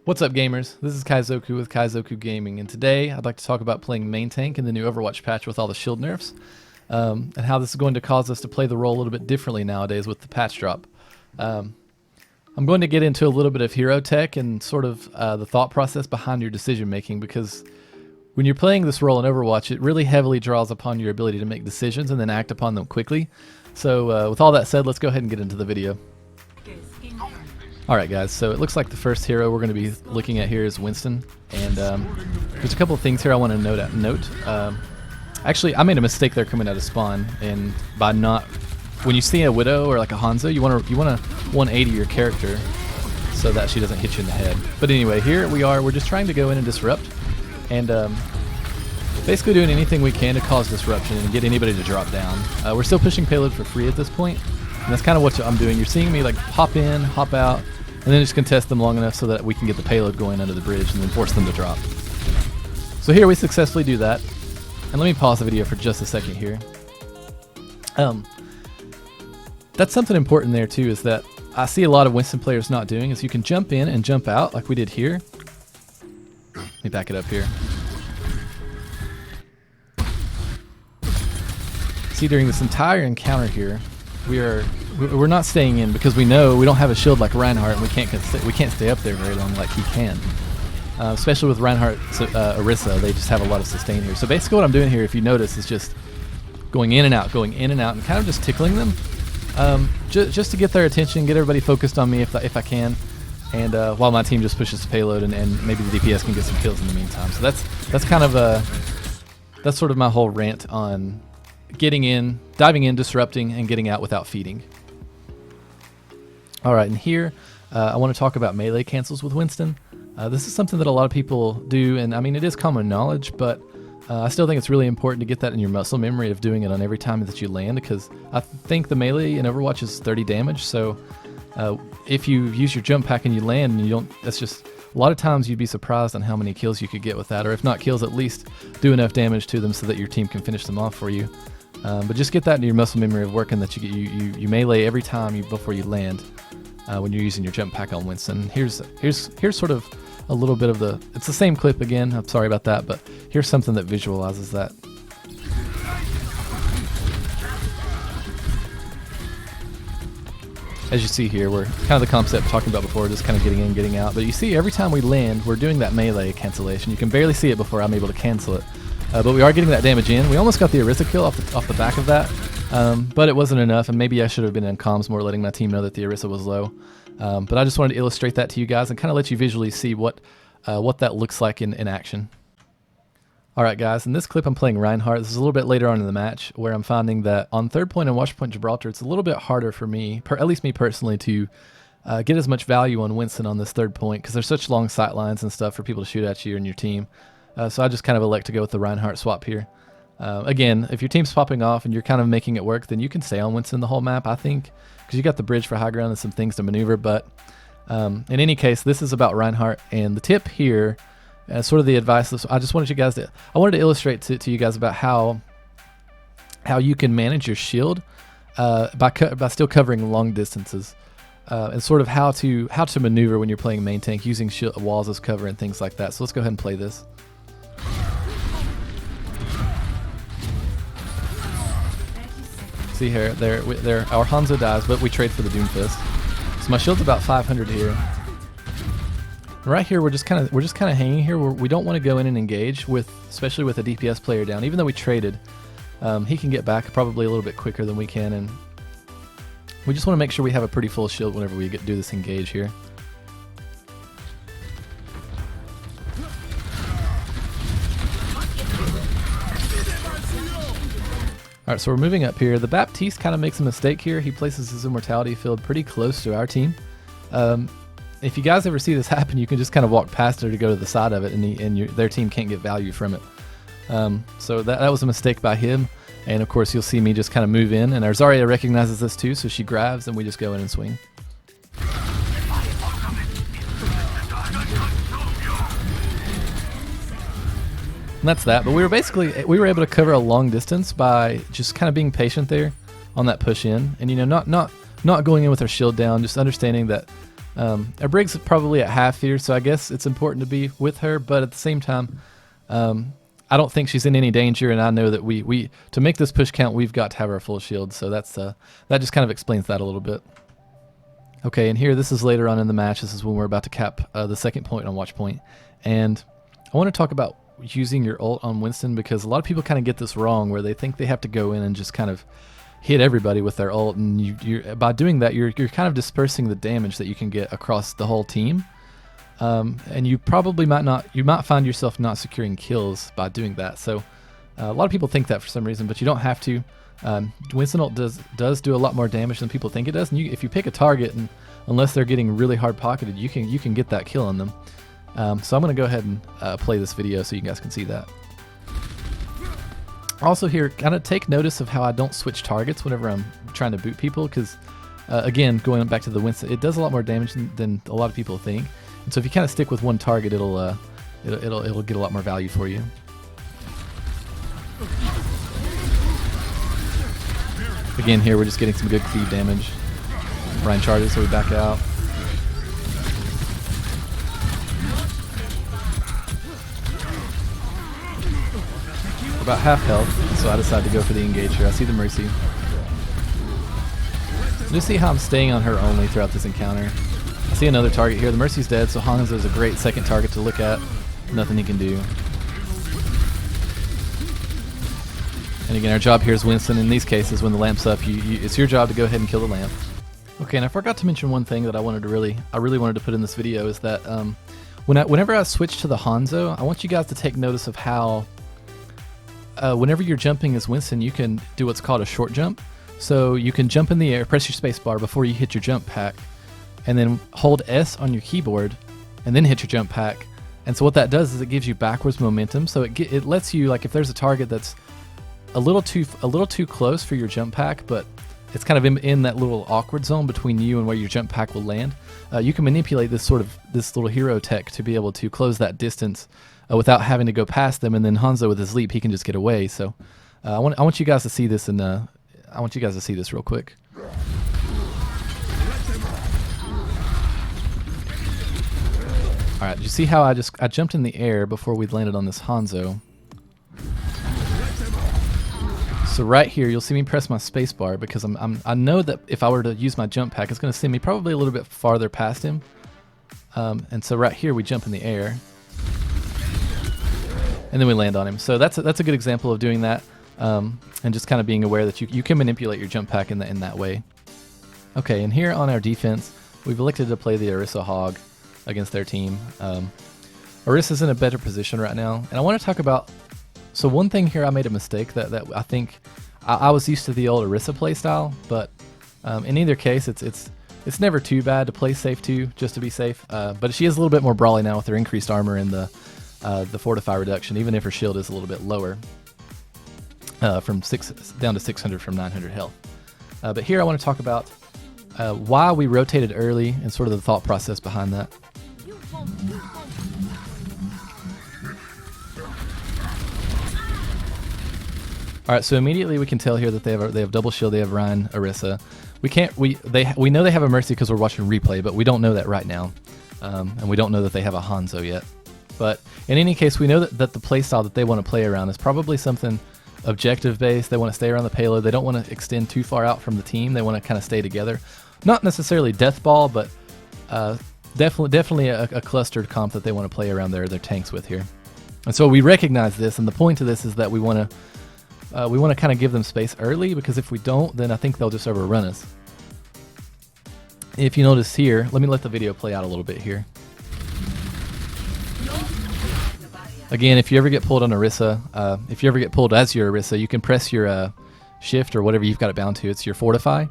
What's up, gamers? This is Kaizoku with Kaizoku Gaming, and today I'd like to talk about playing main tank in the new Overwatch patch with all the shield nerfs, and how this is going to cause us to play the role a little bit differently nowadays with the patch drop. I'm going to get into a little bit of hero tech and sort of the thought process behind your decision making, because when you're playing this role in Overwatch, it really heavily draws upon your ability to make decisions and then act upon them quickly. So with all that said, let's go ahead and get into the video. Alright guys, so it looks like the first hero we're going to be looking at here is Winston, and there's a couple of things here I want to note. Actually, I made a mistake there coming out of spawn, and by not, when you see a Widow or like a Hanzo, you want to 180 your character so that she doesn't hit you in the head. But anyway, here we are, we're just trying to go in and disrupt, and basically doing anything we can to cause disruption and get anybody to drop down. We're still pushing payload for free at this point, and that's kind of what I'm doing. You're seeing me like hop in, hop out, and then just contest them long enough so that we can get the payload going under the bridge and then force them to drop. So here we successfully do that. And let me pause the video for just a second here. That's something important there too, is that I see a lot of Winston players not doing, is you can jump in and jump out like we did here. Let me back it up here. See, during this entire encounter here, we're not staying in because we know we don't have a shield like Reinhardt, and we can't stay up there very long like he can. Especially with Reinhardt, Orisa, they just have a lot of sustain here. So basically, what I'm doing here, if you notice, is just going in and out, and kind of just tickling them, just to get their attention, get everybody focused on me if I can, and while my team just pushes the payload, and maybe the DPS can get some kills in the meantime. So that's kind of that's sort of my whole rant on getting in, diving in, disrupting, and getting out without feeding. Alright, and here I want to talk about melee cancels with Winston. This is something that a lot of people do, and I mean, it is common knowledge, but I still think it's really important to get that in your muscle memory of doing it on every time that you land, because I think the melee in Overwatch is 30 damage, so if you use your jump pack and you land and you don't, that's just, a lot of times you'd be surprised on how many kills you could get with that, or if not kills, at least do enough damage to them so that your team can finish them off for you. But just get that into your muscle memory of working, that you melee every time before you land when you're using your jump pack on Winston. Here's sort of a little bit of it's the same clip again, I'm sorry about that, but here's something that visualizes that. As you see here, we're kind of the concept talking about before, just kind of getting in, getting out. But you see, every time we land, we're doing that melee cancellation. You can barely see it before I'm able to cancel it. But we are getting that damage in. We almost got the Orisa kill off the back of that, but it wasn't enough, and maybe I should have been in comms more, letting my team know that the Orisa was low. But I just wanted to illustrate that to you guys and kind of let you visually see what that looks like in action. Alright guys, in this clip I'm playing Reinhardt. This is a little bit later on in the match, where I'm finding that on third point and watch point Gibraltar, it's a little bit harder for me, at least me personally, to get as much value on Winston on this third point, because there's such long sight lines and stuff for people to shoot at you and your team. So I just kind of elect to go with the Reinhardt swap here. Again, if your team's popping off and you're kind of making it work, then you can stay on Winston the whole map, I think, because you got the bridge for high ground and some things to maneuver. But in any case, this is about Reinhardt, and the tip here, sort of the advice, I just wanted you guys to, I wanted to illustrate to you guys about how you can manage your shield by still covering long distances, and sort of how to maneuver when you're playing main tank using walls as cover and things like that. So let's go ahead and play this. See here, there, our Hanzo dies, but we trade for the Doomfist. So my shield's about 500 here. Right here, we're just kind of hanging here. We don't want to go in and engage with, especially with a DPS player down. Even though we traded, he can get back probably a little bit quicker than we can, and we just want to make sure we have a pretty full shield whenever we do this engage here. Alright, so we're moving up here. The Baptiste kind of makes a mistake here. He places his immortality field pretty close to our team. If you guys ever see this happen, you can just kind of walk past it to go to the side of it, and their team can't get value from it. So that was a mistake by him. And of course, you'll see me just kind of move in, and our Zarya recognizes this too, so she grabs, and we just go in and swing. And that's that, but we were able to cover a long distance by just kind of being patient there on that push in, and not going in with our shield down, just understanding that Our Brig's probably at half here, so I guess it's important to be with her, but at the same time, I don't think she's in any danger, and I know that we to make this push count, we've got to have our full shield, so that's that just kind of explains that a little bit. Okay, and here, this is later on in the match. This is when we're about to cap the second point on watch point, and I want to talk about using your ult on Winston, because a lot of people kind of get this wrong, where they think they have to go in and just kind of hit everybody with their ult, and you're by doing that, you're kind of dispersing the damage that you can get across the whole team. And you probably might find yourself not securing kills by doing that. So a lot of people think that for some reason, but you don't have to. Winston ult does do a lot more damage than people think it does. And if you pick a target, and unless they're getting really hard pocketed, you can get that kill on them. So I'm going to go ahead and play this video so you guys can see that. Also here, kind of take notice of how I don't switch targets whenever I'm trying to boot people, because again, going back to the Winston, it does a lot more damage than a lot of people think. And so if you kind of stick with one target, it'll get a lot more value for you. Again, here we're just getting some good cleave damage. Ryan charges, so we back out. We're about half health, so I decided to go for the engage here. I see the Mercy. Just see how I'm staying on her only throughout this encounter. I see another target here. The Mercy's dead, so Hanzo's a great second target to look at. Nothing he can do. And again, our job here is Winston. In these cases, when the lamp's up, it's your job to go ahead and kill the lamp. Okay, and I forgot to mention one thing that I really wanted to put in this video, is that whenever I switch to the Hanzo, I want you guys to take notice of how whenever you're jumping as Winston, you can do what's called a short jump. So you can jump in the air, press your space bar before you hit your jump pack, and then hold S on your keyboard, and then hit your jump pack. And so what that does is it gives you backwards momentum. So it lets you, like, if there's a target that's a little too close for your jump pack, but it's kind of in that little awkward zone between you and where your jump pack will land, you can manipulate this little hero tech to be able to close that distance without having to go past them. And then Hanzo with his leap, he can just get away. So I want you guys to see this, and I want you guys to see this real quick. Alright, you see how I jumped in the air before we landed on this Hanzo. So right here, you'll see me press my space bar, because I know that if I were to use my jump pack, it's going to send me probably a little bit farther past him. And so right here, we jump in the air, and then we land on him. So that's a good example of doing that, and just kind of being aware that you can manipulate your jump pack in that way. Okay, and here on our defense, we've elected to play the Orisa Hog against their team. Orisa's in a better position right now, and I want to talk about. So one thing here, I made a mistake that I think I was used to the old Orisa playstyle, but in either case, it's never too bad to play safe too, just to be safe. But she is a little bit more brawly now with her increased armor and the fortify reduction, even if her shield is a little bit lower, from down to 600 from 900 health. But here I want to talk about why we rotated early and sort of the thought process behind that. All right, so immediately we can tell here that they have double shield. They have Ryan, Orisa. We know they have a Mercy because we're watching replay, but we don't know that right now, and we don't know that they have a Hanzo yet. But in any case, we know that the playstyle that they want to play around is probably something objective based. They want to stay around the payload. They don't want to extend too far out from the team. They want to kind of stay together. Not necessarily death ball, but definitely a clustered comp that they want to play around their tanks with here. And so we recognize this, and the point of this is that we want to kind of give them space early, because if we don't, then I think they'll just overrun us. If you notice here, let me let the video play out a little bit here. Again, if you ever get pulled on Orisa, if you ever get pulled as your Orisa, you can press your shift or whatever you've got it bound to. It's your fortify.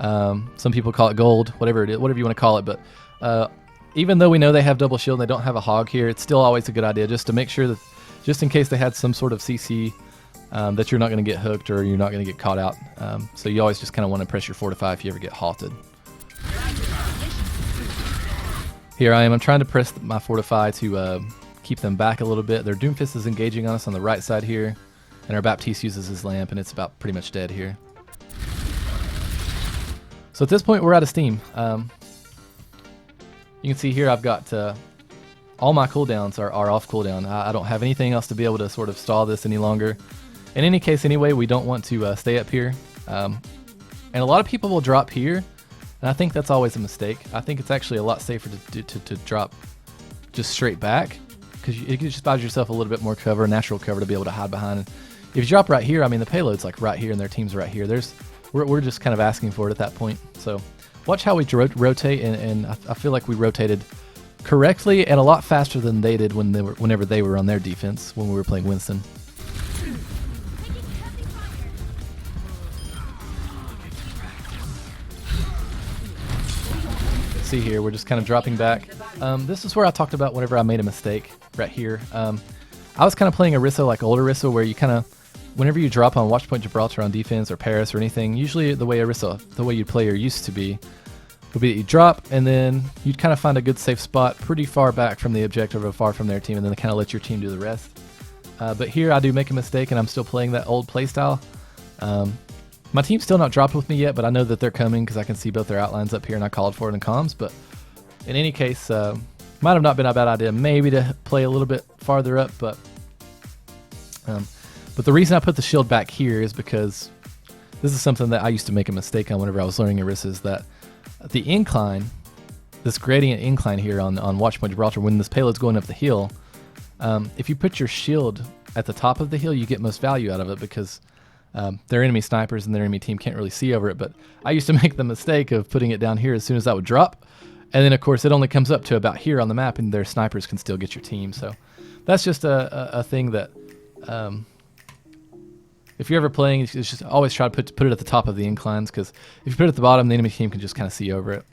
Some people call it gold, whatever it is, whatever you want to call it. But even though we know they have double shield and they don't have a hog here, it's still always a good idea just to make sure that, just in case they had some sort of CC, that you're not going to get hooked or you're not going to get caught out. So you always just kind of want to press your fortify if you ever get halted. Here I am. I'm trying to press my fortify to keep them back a little bit. Their Doomfist is engaging on us on the right side here, and our Baptiste uses his lamp, and it's about pretty much dead here. So at this point, we're out of steam. You can see here I've got all my cooldowns are off cooldown. I don't have anything else to be able to sort of stall this any longer. In any case, anyway, we don't want to stay up here. And a lot of people will drop here, and I think that's always a mistake. I think it's actually a lot safer to drop just straight back, because you just buys yourself a little bit more cover, natural cover to be able to hide behind. And if you drop right here, I mean, the payload's like right here and their team's right here. We're just kind of asking for it at that point. So watch how we rotate, and I feel like we rotated correctly and a lot faster than they did whenever they were on their defense when we were playing Winston. See here, we're just kind of dropping back. This is where I talked about whenever I made a mistake right here. I was kind of playing Orisa like old Orisa, where you kind of, whenever you drop on Watchpoint Gibraltar on defense or Paris or anything, usually the way you play or used to be, would be that you drop and then you'd kind of find a good safe spot pretty far back from the objective or far from their team, and then kind of let your team do the rest. But here I do make a mistake, and I'm still playing that old playstyle. My team's still not dropped with me yet, but I know that they're coming because I can see both their outlines up here, and I called for it in comms. But in any case, might have not been a bad idea maybe to play a little bit farther up. But the reason I put the shield back here is because this is something that I used to make a mistake on whenever I was learning Orisa, is that the incline, this gradient incline here on Watchpoint Gibraltar, when this payload's going up the hill, if you put your shield at the top of the hill, you get most value out of it, because their enemy snipers and their enemy team can't really see over it. But I used to make the mistake of putting it down here as soon as I would drop, and then of course it only comes up to about here on the map, and their snipers can still get your team. So that's just a thing that if you're ever playing, it's just always try to put it at the top of the inclines, because if you put it at the bottom, the enemy team can just kind of see over it.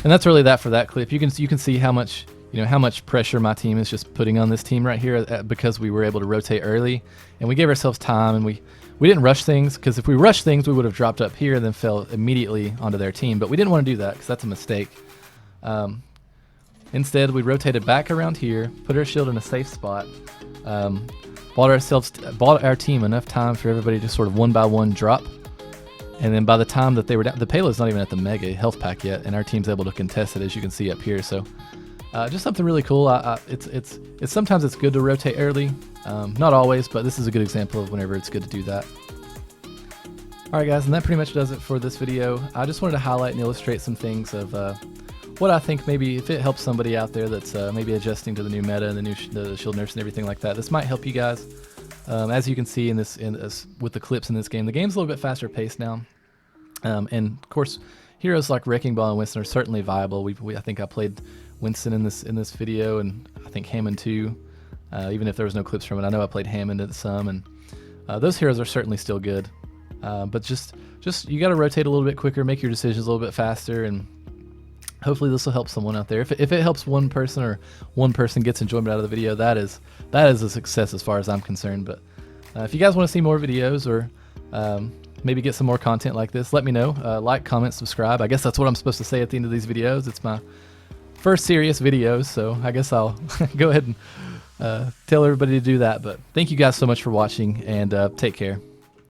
And that's really that for that clip. You can see how much pressure my team is just putting on this team right here, because we were able to rotate early and we gave ourselves time, and we didn't rush things, because if we rushed things we would have dropped up here and then fell immediately onto their team. But we didn't want to do that, because that's a mistake. Instead, we rotated back around here, put our shield in a safe spot, bought our team enough time for everybody to sort of one by one drop. And then by the time that they were down, the payload's not even at the mega health pack yet, and our team's able to contest it, as you can see up here. So just something really cool. It's sometimes it's good to rotate early, not always, but this is a good example of whenever it's good to do that. Alright guys, and that pretty much does it for this video. I just wanted to highlight and illustrate some things of what I think maybe if it helps somebody out there that's maybe adjusting to the new meta and the shield nerfs and everything like that. This might help you guys. As you can see with the clips in this game, the game's a little bit faster paced now. And of course, heroes like Wrecking Ball and Winston are certainly viable. I think I played Winston in this video, and I think Hammond too. Even if there was no clips from it, I know I played Hammond at some, and those heroes are certainly still good. But just you got to rotate a little bit quicker, make your decisions a little bit faster, and hopefully this will help someone out there. If it helps one person, or one person gets enjoyment out of the video, that is a success as far as I'm concerned. But if you guys want to see more videos, or maybe get some more content like this, let me know. Like, comment, subscribe. I guess that's what I'm supposed to say at the end of these videos. It's my first serious video, so I guess I'll go ahead and tell everybody to do that. But thank you guys so much for watching, and take care.